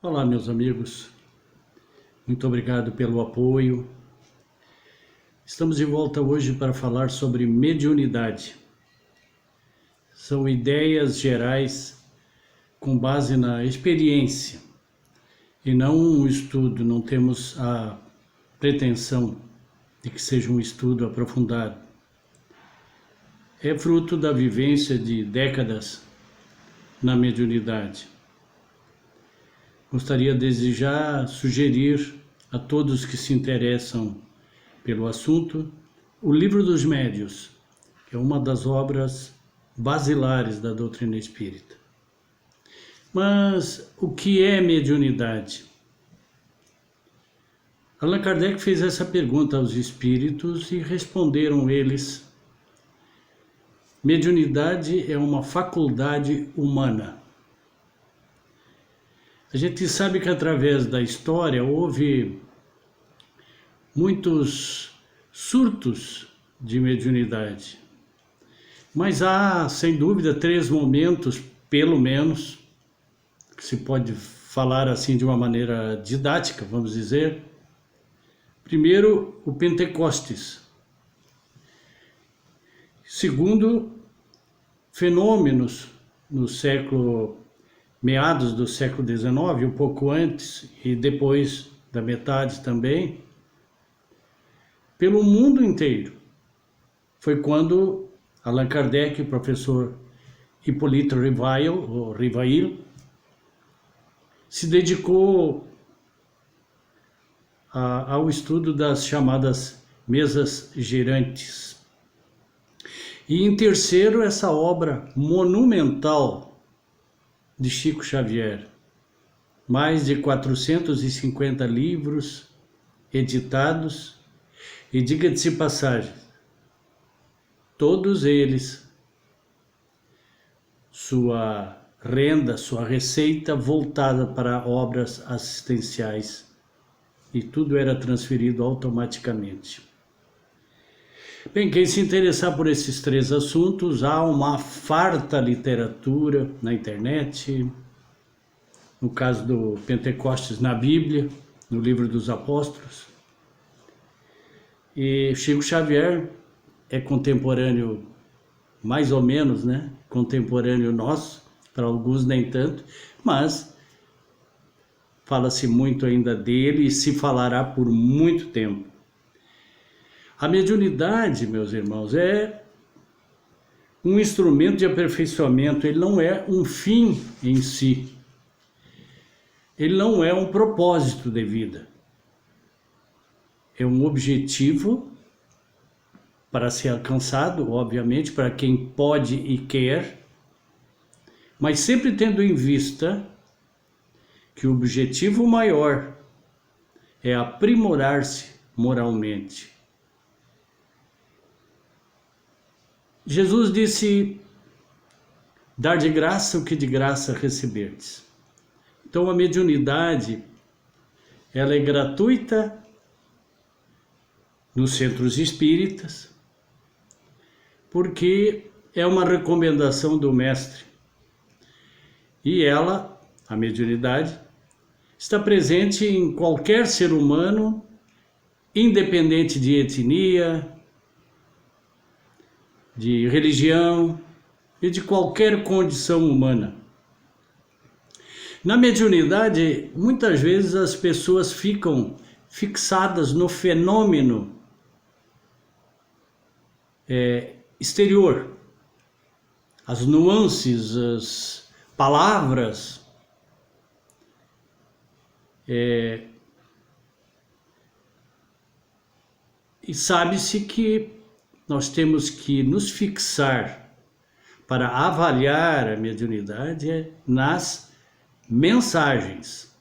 Olá, meus amigos. Muito obrigado pelo apoio. Estamos de volta hoje para falar sobre mediunidade. São ideias gerais com base na experiência e não um estudo. Não temos a pretensão de que seja um estudo aprofundado. É fruto da vivência de décadas na mediunidade. Gostaria desde já sugerir a todos que se interessam pelo assunto o Livro dos Médiuns, que é uma das obras basilares da doutrina espírita. Mas o que é mediunidade? Allan Kardec fez essa pergunta aos espíritos e responderam eles: mediunidade é uma faculdade humana. A gente sabe que através da história houve muitos surtos de mediunidade, mas há, sem dúvida, 3 momentos, pelo menos, que se pode falar assim de uma maneira didática, vamos dizer. Primeiro, o Pentecostes. Segundo, fenômenos no meados do século XIX, um pouco antes e depois da metade também, pelo mundo inteiro. Foi quando Allan Kardec e o professor Hippolyte Rivail, se dedicou ao estudo das chamadas mesas girantes. E em terceiro, essa obra monumental de Chico Xavier, mais de 450 livros editados, e diga-se de passagem, todos eles, sua renda, sua receita voltada para obras assistenciais, e tudo era transferido automaticamente. Bem, quem se interessar por esses 3 assuntos, há uma farta literatura na internet, no caso do Pentecostes na Bíblia, no Livro dos Apóstolos. E Chico Xavier é contemporâneo, mais ou menos, né? Contemporâneo nosso, para alguns nem tanto, mas fala-se muito ainda dele e se falará por muito tempo. A mediunidade, meus irmãos, é um instrumento de aperfeiçoamento, ele não é um fim em si. Ele não é um propósito de vida. É um objetivo para ser alcançado, obviamente, para quem pode e quer, mas sempre tendo em vista que o objetivo maior é aprimorar-se moralmente. Jesus disse: dar de graça o que de graça receberdes. Então a mediunidade, ela é gratuita nos centros espíritas, porque é uma recomendação do mestre. E ela, a mediunidade, está presente em qualquer ser humano, independente de etnia, de religião e de qualquer condição humana. Na mediunidade, muitas vezes as pessoas ficam fixadas no fenômeno exterior, as nuances, as palavras, e sabe-se que nós temos que nos fixar para avaliar a mediunidade nas mensagens,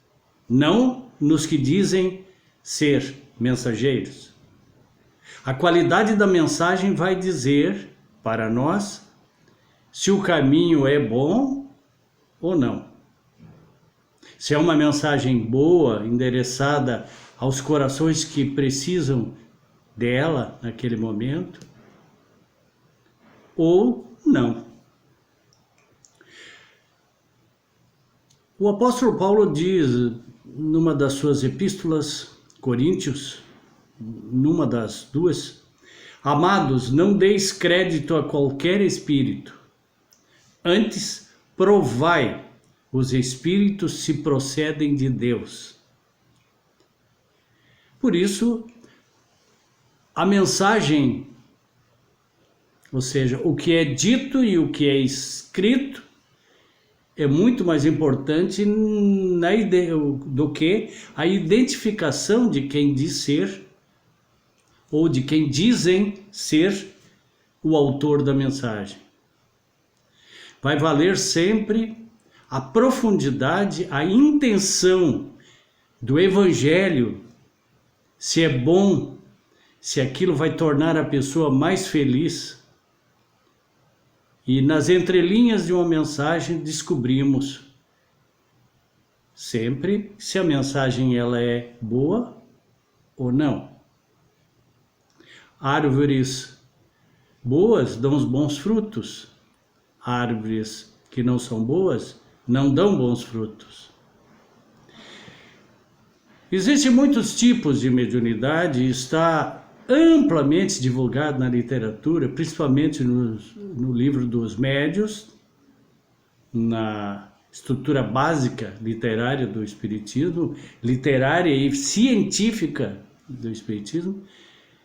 não nos que dizem ser mensageiros. A qualidade da mensagem vai dizer para nós se o caminho é bom ou não. Se é uma mensagem boa, endereçada aos corações que precisam dela naquele momento, ou não. O apóstolo Paulo diz, numa das suas epístolas, Coríntios, numa das duas: amados, não deis crédito a qualquer espírito, antes provai os espíritos se procedem de Deus. Por isso, a mensagem, ou seja, o que é dito e o que é escrito, é muito mais importante do que a identificação de quem diz ser, ou de quem dizem ser o autor da mensagem. Vai valer sempre a profundidade, a intenção do evangelho, se é bom, se aquilo vai tornar a pessoa mais feliz. E nas entrelinhas de uma mensagem descobrimos sempre se a mensagem ela é boa ou não. Árvores boas dão os bons frutos. Árvores que não são boas não dão bons frutos. Existem muitos tipos de mediunidade e está amplamente divulgado na literatura, principalmente no livro dos médiuns, na estrutura básica literária do Espiritismo, literária e científica do Espiritismo,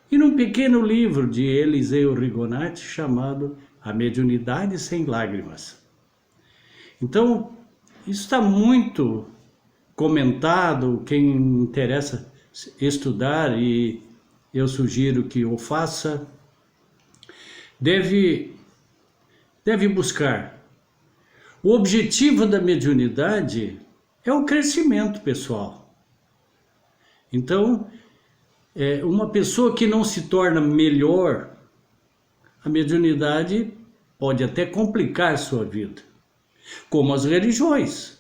e num pequeno livro de Eliseu Rigonati chamado A Mediunidade Sem Lágrimas. Então, isso está muito comentado, quem interessa estudar, e eu sugiro que o faça, deve buscar. O objetivo da mediunidade é o crescimento pessoal. Então, uma pessoa que não se torna melhor, a mediunidade pode até complicar sua vida. Como as religiões.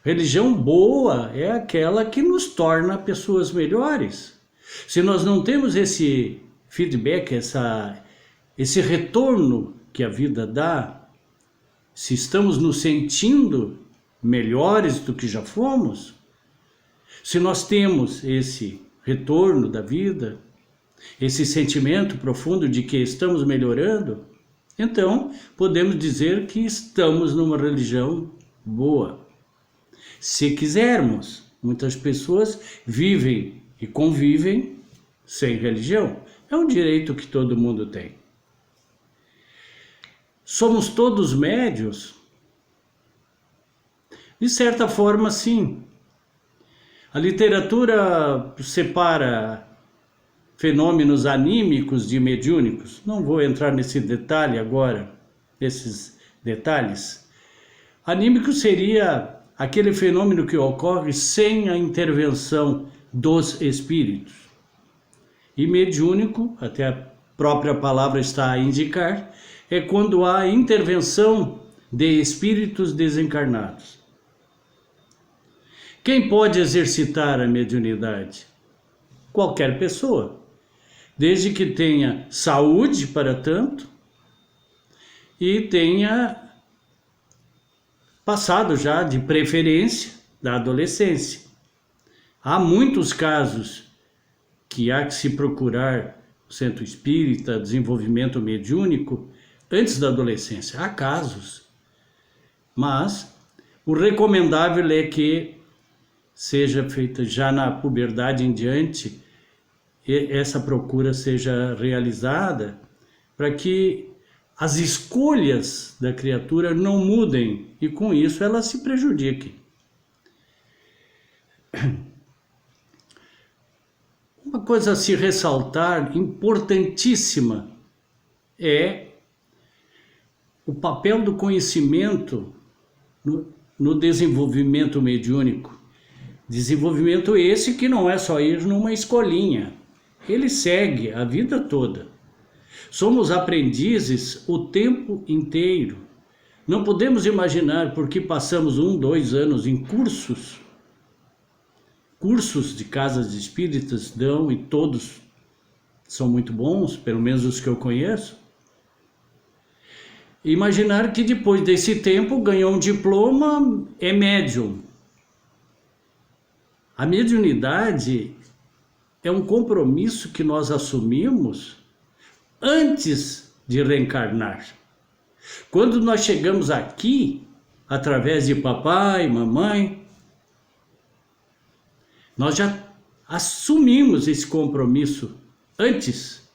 Religião boa é aquela que nos torna pessoas melhores. Se nós não temos esse feedback, esse retorno que a vida dá, se estamos nos sentindo melhores do que já fomos, se nós temos esse retorno da vida, esse sentimento profundo de que estamos melhorando, então podemos dizer que estamos numa religião boa. Se quisermos, muitas pessoas vivem e convivem sem religião. É um direito que todo mundo tem. Somos todos médios? De certa forma, sim. A literatura separa fenômenos anímicos de mediúnicos. Não vou entrar nesse detalhe agora, nesses detalhes. Anímico seria aquele fenômeno que ocorre sem a intervenção dos espíritos. E mediúnico, até a própria palavra está a indicar, é quando há intervenção de espíritos desencarnados. Quem pode exercitar a mediunidade? Qualquer pessoa, desde que tenha saúde para tanto e tenha passado já de preferência da adolescência. Há muitos casos que há que se procurar o centro espírita, desenvolvimento mediúnico, antes da adolescência. Há casos, mas o recomendável é que seja feita já na puberdade em diante, essa procura seja realizada para que as escolhas da criatura não mudem e com isso ela se prejudique. Uma coisa a se ressaltar, importantíssima, é o papel do conhecimento no desenvolvimento mediúnico. Desenvolvimento esse que não é só ir numa escolinha, ele segue a vida toda. Somos aprendizes o tempo inteiro. Não podemos imaginar porque passamos 1, 2 anos em cursos de casas espíritas dão, e todos são muito bons, pelo menos os que eu conheço. Imaginar que depois desse tempo ganhou um diploma, é médium. A mediunidade é um compromisso que nós assumimos antes de reencarnar. Quando nós chegamos aqui, através de papai, mamãe, nós já assumimos esse compromisso antes.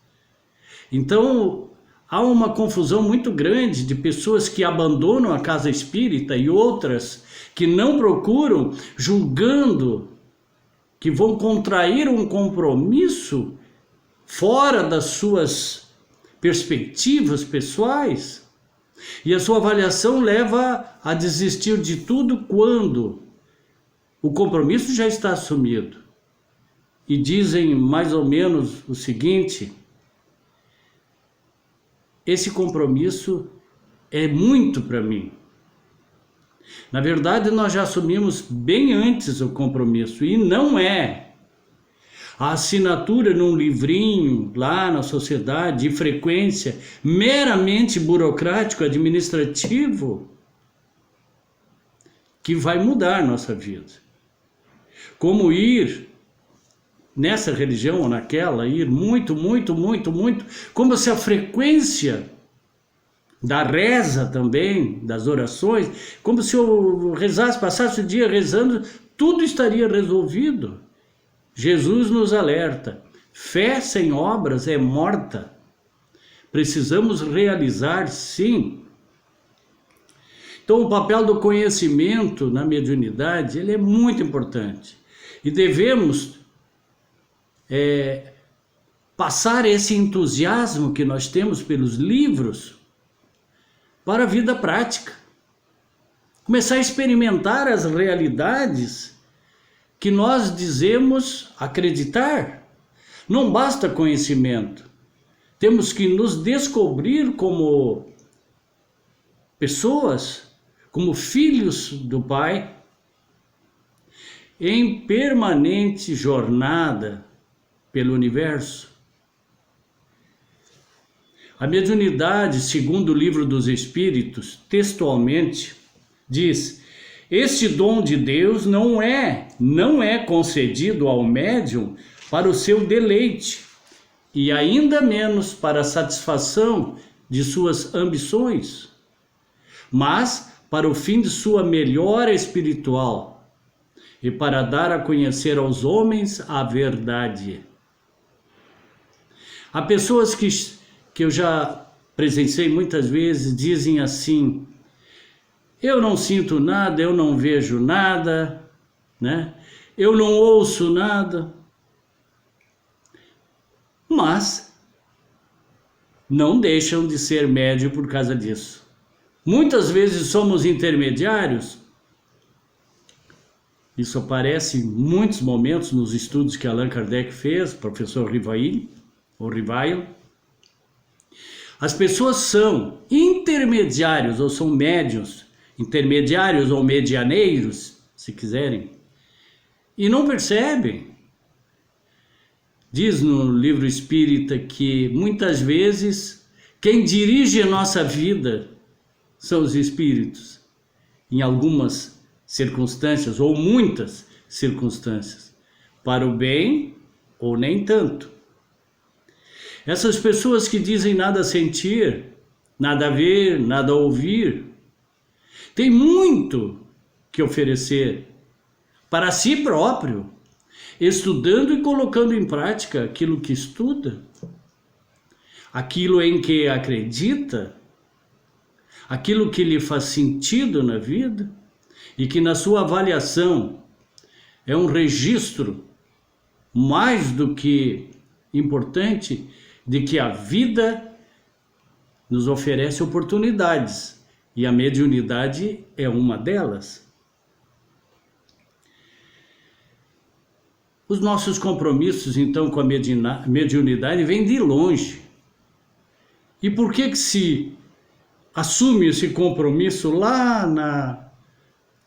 Então, há uma confusão muito grande de pessoas que abandonam a casa espírita e outras que não procuram, julgando que vão contrair um compromisso fora das suas perspectivas pessoais. E a sua avaliação leva a desistir de tudo quando o compromisso já está assumido. E dizem mais ou menos o seguinte: esse compromisso é muito para mim. Na verdade, nós já assumimos bem antes o compromisso, e não é a assinatura num livrinho lá na sociedade de frequência meramente burocrático, administrativo, que vai mudar nossa vida. Como ir nessa religião ou naquela, ir muito, como se a frequência da reza também, das orações, como se eu rezasse, passasse o dia rezando, tudo estaria resolvido. Jesus nos alerta: fé sem obras é morta. Precisamos realizar, sim. Então, o papel do conhecimento na mediunidade, ele é muito importante. E devemos passar esse entusiasmo que nós temos pelos livros para a vida prática. Começar a experimentar as realidades que nós dizemos acreditar. Não basta conhecimento. Temos que nos descobrir como pessoas, como filhos do Pai, em permanente jornada pelo universo. A mediunidade, segundo o Livro dos Espíritos, textualmente, diz: este dom de Deus não é concedido ao médium para o seu deleite, e ainda menos para a satisfação de suas ambições, mas para o fim de sua melhora espiritual e para dar a conhecer aos homens a verdade. Há pessoas que eu já presenciei muitas vezes, dizem assim: eu não sinto nada, eu não vejo nada, né? Eu não ouço nada. Mas não deixam de ser médium por causa disso. Muitas vezes somos intermediários. Isso aparece em muitos momentos nos estudos que Allan Kardec fez, professor Rivail. As pessoas são intermediários ou são médiuns, intermediários ou medianeiros, se quiserem, e não percebem. Diz no livro espírita que muitas vezes quem dirige a nossa vida são os espíritos, em algumas circunstâncias ou muitas circunstâncias, para o bem ou nem tanto. Essas pessoas que dizem nada sentir, nada a ver, nada a ouvir, têm muito que oferecer para si próprio, estudando e colocando em prática aquilo que estuda, aquilo em que acredita, aquilo que lhe faz sentido na vida e que na sua avaliação é um registro mais do que importante de que a vida nos oferece oportunidades e a mediunidade é uma delas. Os nossos compromissos, então, com a mediunidade vêm de longe. E por que se assume esse compromisso lá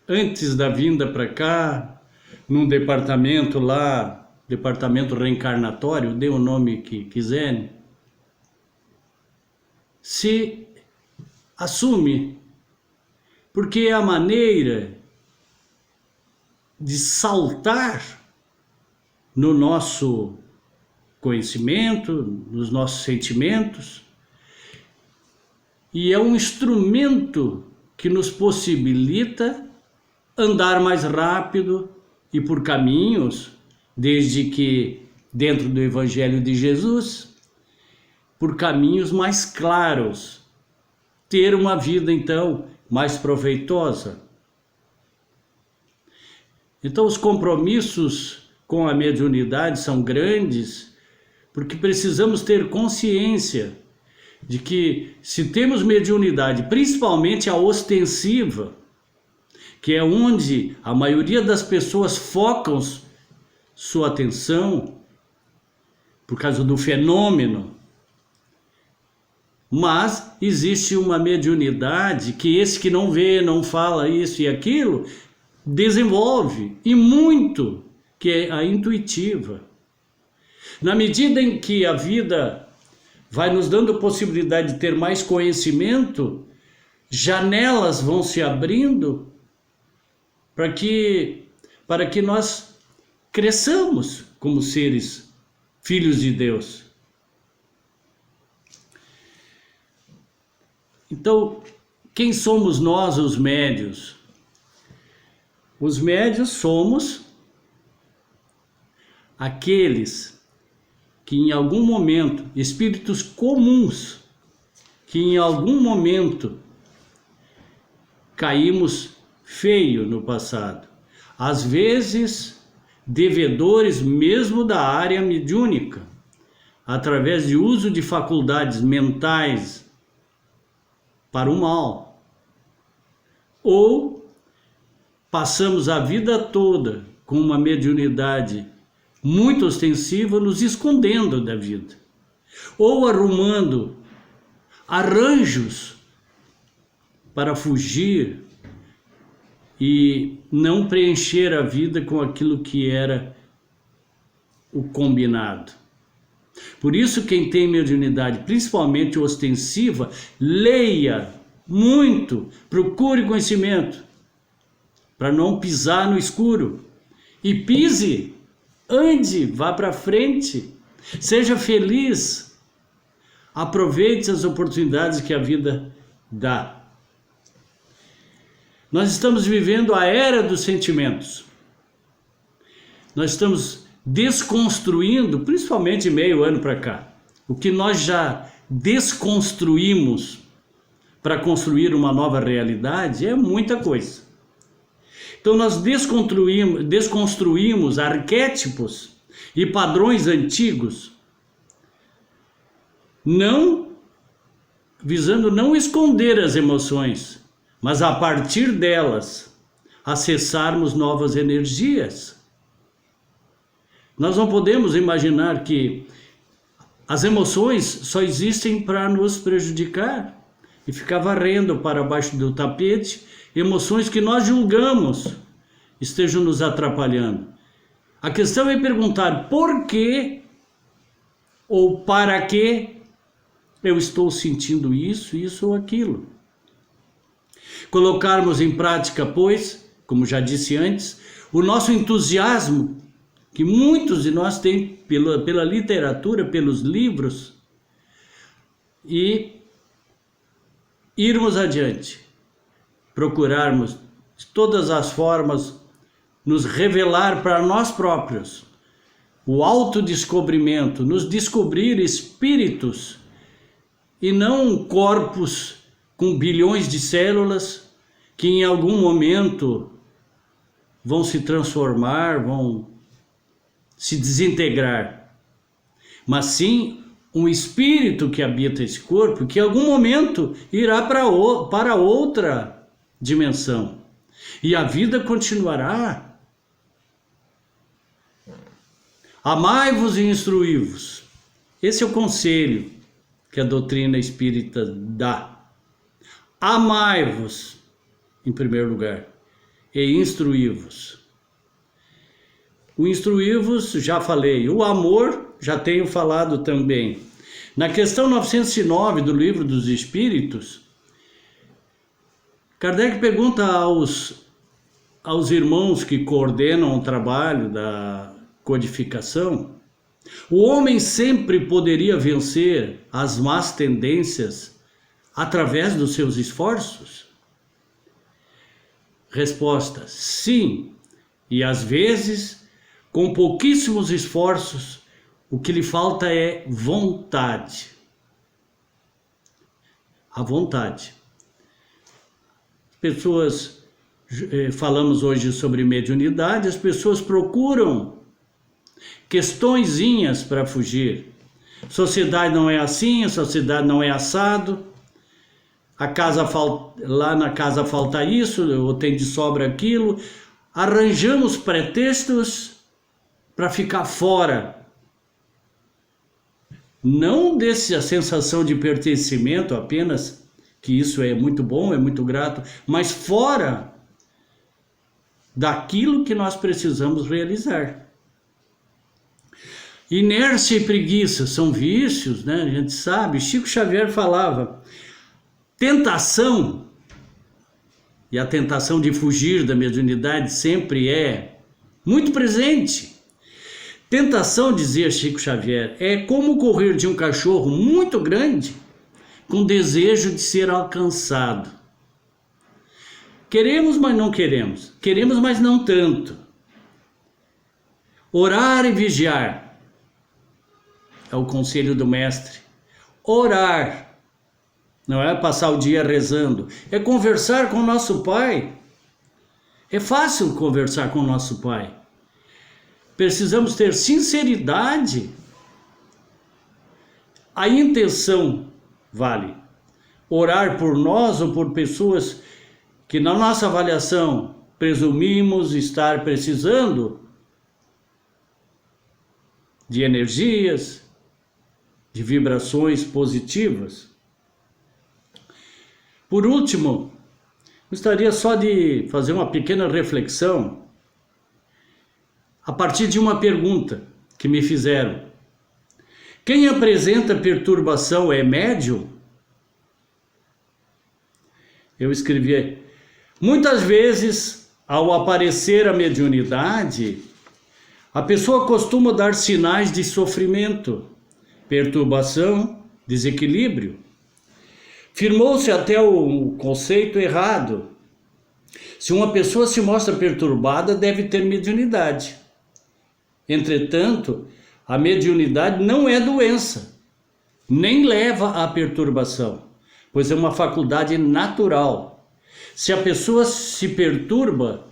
antes da vinda para cá, num departamento lá, departamento reencarnatório, dê o nome que quiserem? Se assume porque é a maneira de saltar no nosso conhecimento, nos nossos sentimentos, e é um instrumento que nos possibilita andar mais rápido e por caminhos, desde que dentro do Evangelho de Jesus, por caminhos mais claros, ter uma vida então mais proveitosa. Então os compromissos com a mediunidade são grandes, porque precisamos ter consciência de que se temos mediunidade, principalmente a ostensiva, que é onde a maioria das pessoas focam sua atenção, por causa do fenômeno, mas existe uma mediunidade que esse que não vê, não fala isso e aquilo, desenvolve, e muito, que é a intuitiva. Na medida em que a vida vai nos dando possibilidade de ter mais conhecimento, janelas vão se abrindo para que nós cresçamos como seres filhos de Deus. Então, quem somos nós, os médios? Os médios somos aqueles que em algum momento, espíritos comuns, que em algum momento caímos feio no passado. Às vezes, devedores mesmo da área mediúnica, através de uso de faculdades mentais para o mal. Ou passamos a vida toda com uma mediunidade muito ostensiva, nos escondendo da vida. Ou arrumando arranjos para fugir e não preencher a vida com aquilo que era o combinado. Por isso, quem tem mediunidade, principalmente ostensiva, leia muito, procure conhecimento, para não pisar no escuro. E pise, ande, vá para frente, seja feliz, aproveite as oportunidades que a vida dá. Nós estamos vivendo a era dos sentimentos. Nós estamos desconstruindo, principalmente meio ano para cá, o que nós já desconstruímos para construir uma nova realidade é muita coisa. Então nós desconstruímos arquétipos e padrões antigos, visando não esconder as emoções, mas a partir delas acessarmos novas energias. Nós não podemos imaginar que as emoções só existem para nos prejudicar e ficar varrendo para baixo do tapete emoções que nós julgamos estejam nos atrapalhando. A questão é perguntar por que ou para que eu estou sentindo isso ou aquilo. Colocarmos em prática, pois, como já disse antes, o nosso entusiasmo, que muitos de nós têm pela literatura, pelos livros, e irmos adiante, procurarmos de todas as formas nos revelar para nós próprios, o autodescobrimento, nos descobrir espíritos e não corpos com bilhões de células que em algum momento vão se transformar, vão se desintegrar, mas sim um espírito que habita esse corpo, que em algum momento irá para outra dimensão, e a vida continuará. Amai-vos e instruí-vos. Esse é o conselho que a doutrina espírita dá. Amai-vos, em primeiro lugar, e instruí-vos. O instruí-vos, já falei. O amor, já tenho falado também. Na questão 909 do Livro dos Espíritos, Kardec pergunta aos irmãos que coordenam o trabalho codificação, o homem sempre poderia vencer as más tendências através dos seus esforços? Resposta: sim, e às vezes, com pouquíssimos esforços, o que lhe falta é vontade. A vontade. Pessoas, falamos hoje sobre mediunidade, as pessoas procuram questõezinhas para fugir. Sociedade não é assim, a sociedade não é assado, lá na casa falta isso, ou tem de sobra aquilo. Arranjamos pretextos para ficar fora. Não dessa sensação de pertencimento apenas, que isso é muito bom, é muito grato, mas fora daquilo que nós precisamos realizar. Inércia e preguiça são vícios, né? A gente sabe. Chico Xavier falava, tentação, e a tentação de fugir da mediunidade sempre é muito presente. Tentação, dizia Chico Xavier, é como correr de um cachorro muito grande com desejo de ser alcançado. Queremos, mas não queremos. Queremos, mas não tanto. Orar e vigiar é o conselho do mestre. Orar não é passar o dia rezando, é conversar com o nosso Pai. É fácil conversar com o nosso Pai. Precisamos ter sinceridade. A intenção vale. Orar por nós ou por pessoas que na nossa avaliação presumimos estar precisando de energias, de vibrações positivas. Por último, gostaria só de fazer uma pequena reflexão a partir de uma pergunta que me fizeram. Quem apresenta perturbação é médium? Eu escrevi, muitas vezes, ao aparecer a mediunidade, a pessoa costuma dar sinais de sofrimento, perturbação, desequilíbrio. Firmou-se até o conceito errado. Se uma pessoa se mostra perturbada, deve ter mediunidade. Entretanto, a mediunidade não é doença, nem leva à perturbação, pois é uma faculdade natural. Se a pessoa se perturba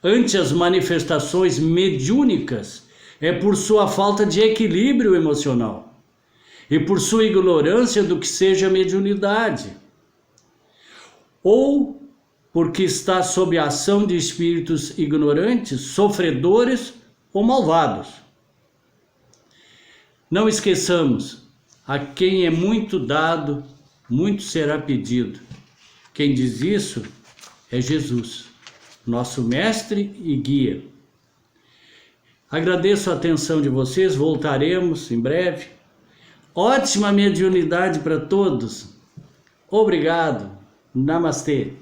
ante as manifestações mediúnicas, é por sua falta de equilíbrio emocional e por sua ignorância do que seja mediunidade, ou porque está sob a ação de espíritos ignorantes, sofredores ou malvados. Não esqueçamos, a quem é muito dado, muito será pedido. Quem diz isso é Jesus, nosso mestre e guia. Agradeço a atenção de vocês, voltaremos em breve. Ótima mediunidade para todos. Obrigado. Namastê.